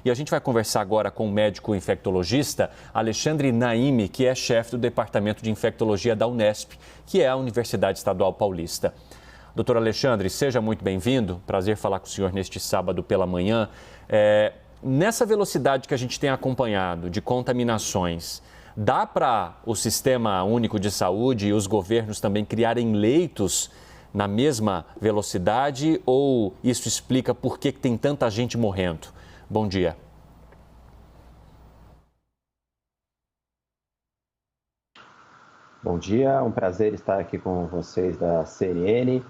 E a gente vai conversar agora com o médico infectologista Alexandre Naime, que é chefe do Departamento de Infectologia da Unesp, que é a Universidade Estadual Paulista. Doutor Alexandre, seja muito bem-vindo. Prazer falar com o senhor neste sábado pela manhã. Nessa velocidade que a gente tem acompanhado de contaminações, dá para o Sistema Único de Saúde e os governos também criarem leitos na mesma velocidade ou isso explica por que tem tanta gente morrendo? Bom dia. Bom dia, é um prazer estar aqui com vocês da CNN.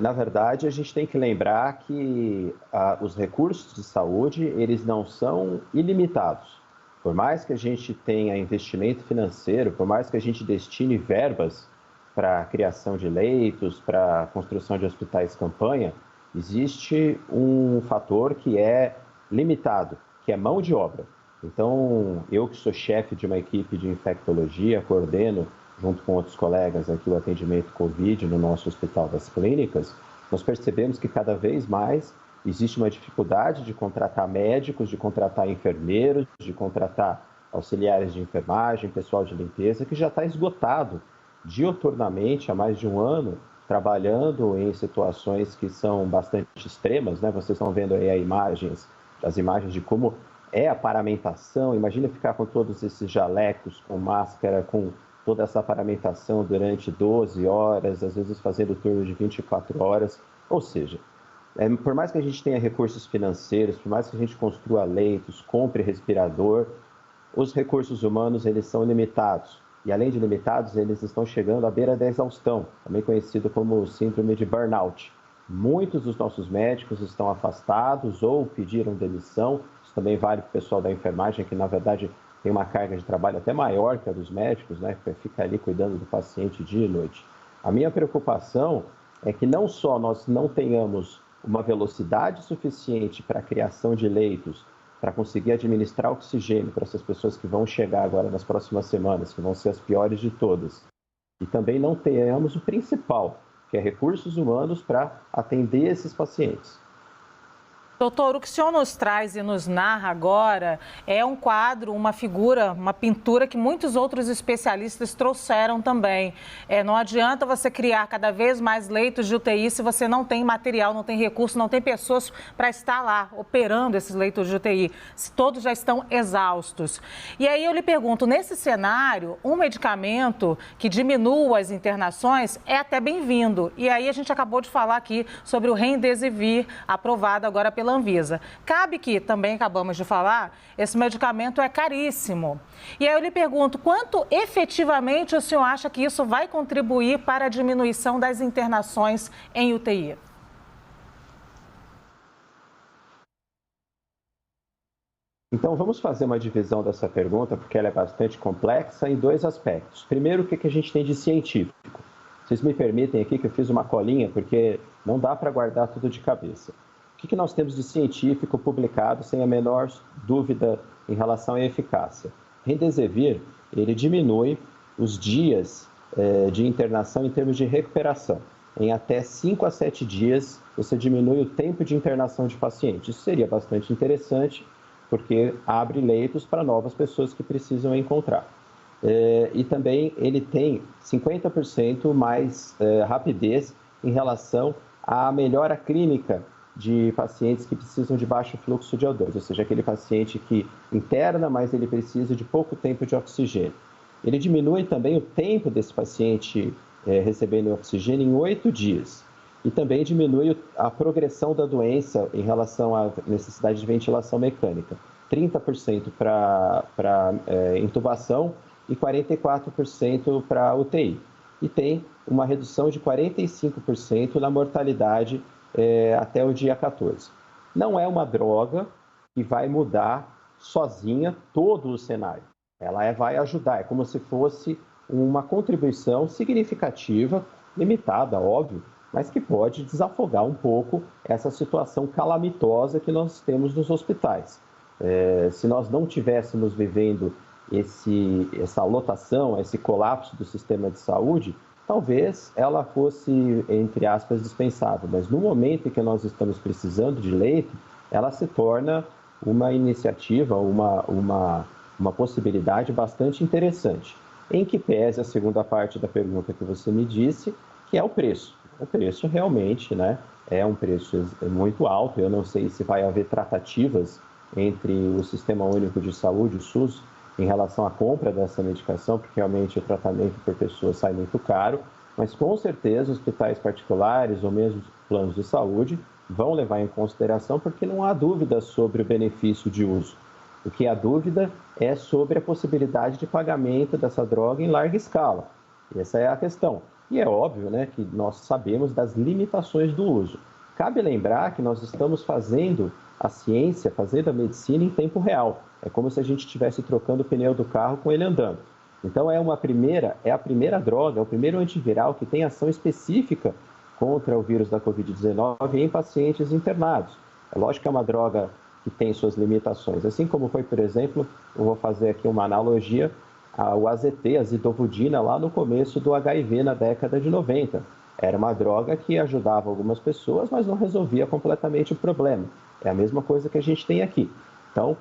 Na verdade, a gente tem que lembrar que os recursos de saúde, eles não são ilimitados. Por mais que a gente tenha investimento financeiro, por mais que a gente destine verbas para a criação de leitos, para a construção de hospitais campanha, existe um fator que é limitado, que é mão de obra. Então, eu que sou chefe de uma equipe de infectologia, coordeno junto com outros colegas aqui o atendimento Covid no nosso Hospital das Clínicas, nós percebemos que cada vez mais existe uma dificuldade de contratar médicos, de contratar enfermeiros, de contratar auxiliares de enfermagem, pessoal de limpeza, que já está esgotado diuturnamente há mais de um ano, trabalhando em situações que são bastante extremas, né? Vocês estão vendo aí as imagens de como é a paramentação. Imagina ficar com todos esses jalecos, com máscara, com toda essa paramentação durante 12 horas, às vezes fazendo turno de 24 horas. Ou seja, por mais que a gente tenha recursos financeiros, por mais que a gente construa leitos, compre respirador, os recursos humanos eles são limitados. E além de limitados, eles estão chegando à beira da exaustão, também conhecido como síndrome de burnout. Muitos dos nossos médicos estão afastados ou pediram demissão. Isso também vale para o pessoal da enfermagem, que na verdade tem uma carga de trabalho até maior que a dos médicos, né? Fica ali cuidando do paciente dia e noite. A minha preocupação é que não só nós não tenhamos uma velocidade suficiente para a criação de leitos, para conseguir administrar oxigênio para essas pessoas que vão chegar agora nas próximas semanas, que vão ser as piores de todas, e também não tenhamos o principal, que é recursos humanos para atender esses pacientes. Doutor, o que o senhor nos traz e nos narra agora é um quadro, uma figura, uma pintura que muitos outros especialistas trouxeram também. Não adianta você criar cada vez mais leitos de UTI se você não tem material, não tem recurso, não tem pessoas para estar lá operando esses leitos de UTI, se todos já estão exaustos. E aí eu lhe pergunto, nesse cenário, um medicamento que diminua as internações é até bem-vindo. E aí a gente acabou de falar aqui sobre o Remdesivir, aprovado agora pela Anvisa. Cabe que, também acabamos de falar, esse medicamento é caríssimo. E aí eu lhe pergunto, quanto efetivamente o senhor acha que isso vai contribuir para a diminuição das internações em UTI? Então, vamos fazer uma divisão dessa pergunta, porque ela é bastante complexa, em dois aspectos. Primeiro, o que a gente tem de científico? Vocês me permitem aqui que eu fiz uma colinha, porque não dá para guardar tudo de cabeça. O que nós temos de científico publicado sem a menor dúvida em relação à eficácia? Remdesivir, ele diminui os dias de internação em termos de recuperação. Em até 5 a 7 dias, você diminui o tempo de internação de pacientes. Isso seria bastante interessante, porque abre leitos para novas pessoas que precisam encontrar. E também ele tem 50% mais rapidez em relação à melhora clínica de pacientes que precisam de baixo fluxo de O2, ou seja, aquele paciente que interna, mas ele precisa de pouco tempo de oxigênio. Ele diminui também o tempo desse paciente recebendo oxigênio em 8 dias. E também diminui a progressão da doença em relação à necessidade de ventilação mecânica. 30% para intubação e 44% para UTI. E tem uma redução de 45% na mortalidade até o dia 14. Não é uma droga que vai mudar sozinha todo o cenário. Ela vai ajudar, é como se fosse uma contribuição significativa, limitada, óbvio, mas que pode desafogar um pouco essa situação calamitosa que nós temos nos hospitais. Se nós não tivéssemos vivendo essa lotação, esse colapso do sistema de saúde, talvez ela fosse, entre aspas, dispensável. Mas no momento em que nós estamos precisando de leito, ela se torna uma iniciativa, uma possibilidade bastante interessante, em que pese a segunda parte da pergunta que você me disse, que é o preço. O preço realmente, né, é um preço muito alto. Eu não sei se vai haver tratativas entre o Sistema Único de Saúde, o SUS, em relação à compra dessa medicação, porque realmente o tratamento por pessoa sai muito caro, mas com certeza hospitais particulares ou mesmo planos de saúde vão levar em consideração, porque não há dúvida sobre o benefício de uso. O que há dúvida é sobre a possibilidade de pagamento dessa droga em larga escala. Essa é a questão. E é óbvio, né, que nós sabemos das limitações do uso. Cabe lembrar que nós estamos fazendo a ciência, fazendo a medicina em tempo real. É como se a gente estivesse trocando o pneu do carro com ele andando. Então é a primeira droga, é o primeiro antiviral que tem ação específica contra o vírus da Covid-19 em pacientes internados. É lógico que é uma droga que tem suas limitações, assim como foi, por exemplo, eu vou fazer aqui uma analogia, o AZT, a zidovudina, lá no começo do HIV, na década de 90. Era uma droga que ajudava algumas pessoas, mas não resolvia completamente o problema. É a mesma coisa que a gente tem aqui. Então,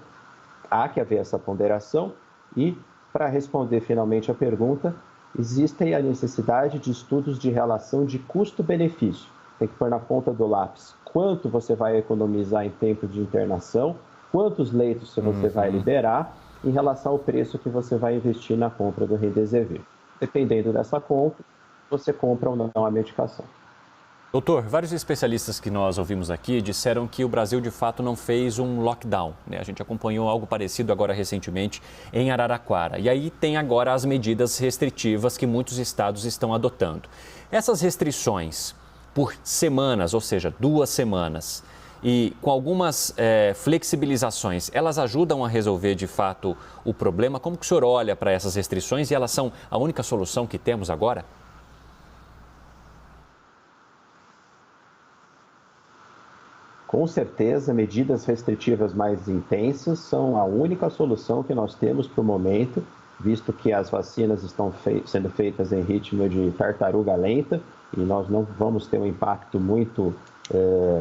há que haver essa ponderação e, para responder finalmente a pergunta, existe a necessidade de estudos de relação de custo-benefício. Tem que pôr na ponta do lápis quanto você vai economizar em tempo de internação, quantos leitos você vai liberar em relação ao preço que você vai investir na compra do Remdesivir. Dependendo dessa compra, você compra ou não a medicação. Doutor, vários especialistas que nós ouvimos aqui disseram que o Brasil de fato não fez um lockdown, né? A gente acompanhou algo parecido agora recentemente em Araraquara. E aí tem agora as medidas restritivas que muitos estados estão adotando. Essas restrições por semanas, ou seja, 2 semanas, e com algumas flexibilizações, elas ajudam a resolver de fato o problema? Como que o senhor olha para essas restrições e elas são a única solução que temos agora? Com certeza, medidas restritivas mais intensas são a única solução que nós temos para o momento, visto que as vacinas estão sendo feitas em ritmo de tartaruga lenta e nós não vamos ter um impacto muito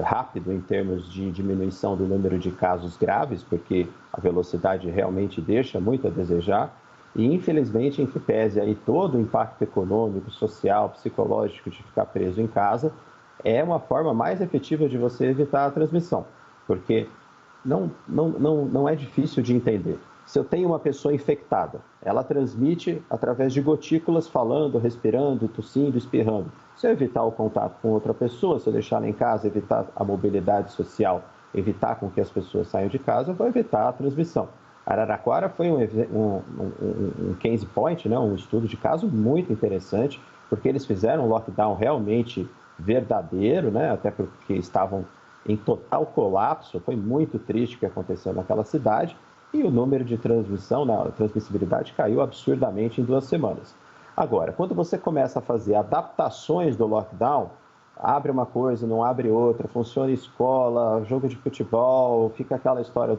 rápido em termos de diminuição do número de casos graves, porque a velocidade realmente deixa muito a desejar. E, infelizmente, em que pese aí todo o impacto econômico, social, psicológico de ficar preso em casa, é uma forma mais efetiva de você evitar a transmissão, porque não é difícil de entender. Se eu tenho uma pessoa infectada, ela transmite através de gotículas, falando, respirando, tossindo, espirrando. Se eu evitar o contato com outra pessoa, se eu deixar ela em casa, evitar a mobilidade social, evitar com que as pessoas saiam de casa, eu vou evitar a transmissão. Araraquara foi um case point, né? Um estudo de caso muito interessante, porque eles fizeram um lockdown realmente verdadeiro, né? Até porque estavam em total colapso. Foi muito triste o que aconteceu naquela cidade e o número de transmissão, né, a transmissibilidade caiu absurdamente em 2 semanas. Agora, quando você começa a fazer adaptações do lockdown, abre uma coisa, não abre outra, funciona escola, jogo de futebol, fica aquela história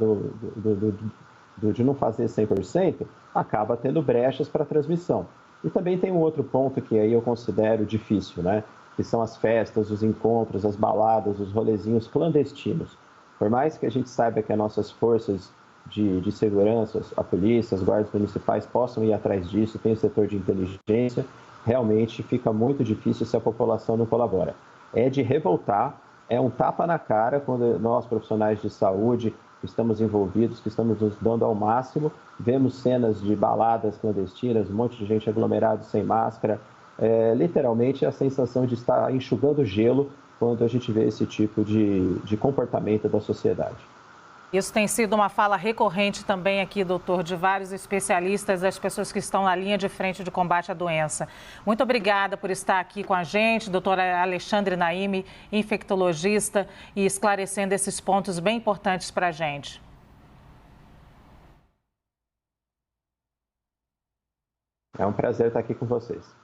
de não fazer 100%, acaba tendo brechas para transmissão. E também tem um outro ponto que aí eu considero difícil, né? Que são as festas, os encontros, as baladas, os rolezinhos clandestinos. Por mais que a gente saiba que as nossas forças de segurança, a polícia, as guardas municipais possam ir atrás disso, tem o setor de inteligência, realmente fica muito difícil se a população não colabora. É de revoltar, é um tapa na cara quando nós, profissionais de saúde, estamos envolvidos, que estamos nos dando ao máximo, vemos cenas de baladas clandestinas, um monte de gente aglomerada sem máscara, literalmente a sensação de estar enxugando gelo quando a gente vê esse tipo de comportamento da sociedade. Isso tem sido uma fala recorrente também aqui, doutor, de vários especialistas, das pessoas que estão na linha de frente de combate à doença. Muito obrigada por estar aqui com a gente, doutora Alexandre Naime, infectologista, e esclarecendo esses pontos bem importantes para a gente. É um prazer estar aqui com vocês.